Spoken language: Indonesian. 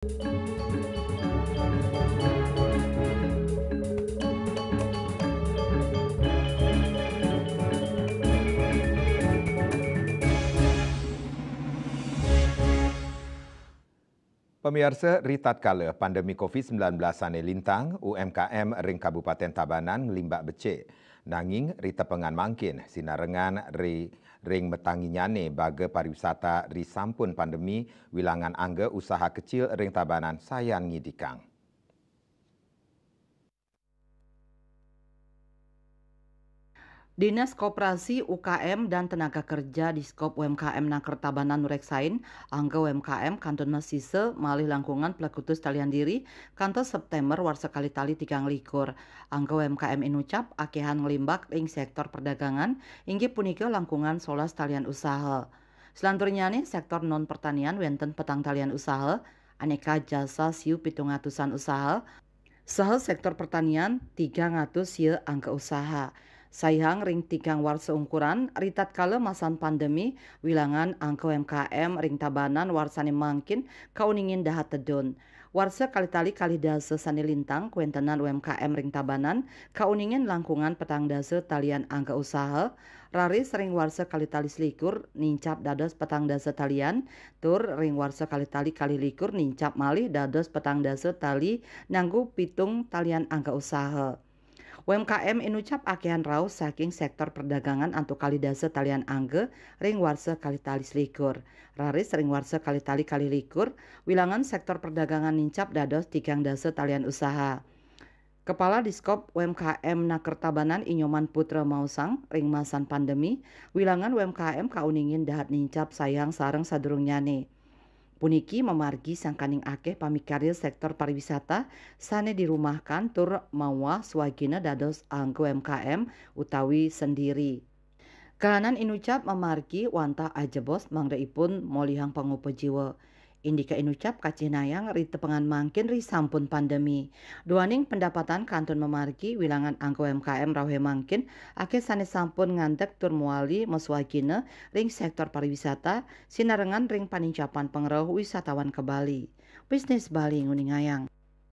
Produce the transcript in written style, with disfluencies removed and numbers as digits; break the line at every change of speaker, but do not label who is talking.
Pemirsa, ritatkala pandemi COVID-19 ane lintang, UMKM ring Kabupaten Tabanan ngelimbak becek. Nanging rita pengan mangkin, sinarengan ring metangi nyane baga pariwisata ri sampun pandemi, wilangan angga usaha kecil ring Tabanan sayan ngidikang.
Dinas Koperasi UKM dan Tenaga Kerja di Skop UMKM Naker Tabanan Nureksain, angga UMKM Kanton Masise, malih langkungan pelakutus talian diri, kantor September war sekali tali 3 likur. Angga UMKM inucap akehan ngelimbak ing sektor perdagangan, inggih punika langkungan solas talian usaha. Selanturnya nih sektor non pertanian wenten petang talian usaha, aneka jasa siu 700-an usaha, saha sektor pertanian 300 sieu angka usaha. Sayang ring tigang war seungkuran, ritat kala masan pandemi, wilangan angka UMKM ring Tabanan warsane mangkin kauningin dahat tedun. Warsa kali-tali kali dase sani lintang kuentenan UMKM ring Tabanan, kauningin langkungan petang dase talian angka usaha, rari sering warsa kali-tali selikur, nincap dados petang dase talian, tur ring warsa kali-tali kali likur nincap malih dados petang dase tali nanggu pitung talian angka usaha. UMKM inucap akehan raus saking sektor perdagangan antu kali dase talian angge ring warsa kali tali selikur. Raris ring warsa kali tali kali likur, wilangan sektor perdagangan nincap dados tigang dase talian usaha. Kepala Diskop UMKM Naker Tabanan Inyoman Putra Mausang ring masan pandemi, wilangan UMKM kauningin dahat nincap sayang sareng sadurung nyane. Puniki memargi sangkaning akeh pamikarya sektor pariwisata sane dirumahkan tur mawa swagina dados anggo UMKM utawi sendiri. Kahanan inucap memargi wantah ajebos mangdaipun molihang pangupa jiwa. Indika inucap kacinayang ri tepengan mangkin ri sampun pandemi. Duaning pendapatan kantun memargi wilangan angka UMKM rawe mangkin ake sane sampun ngandek tur muali meswagina ring sektor pariwisata sinarengan ring panincapan pengeroh wisatawan ke Bali. Bisnis Bali nguningayang.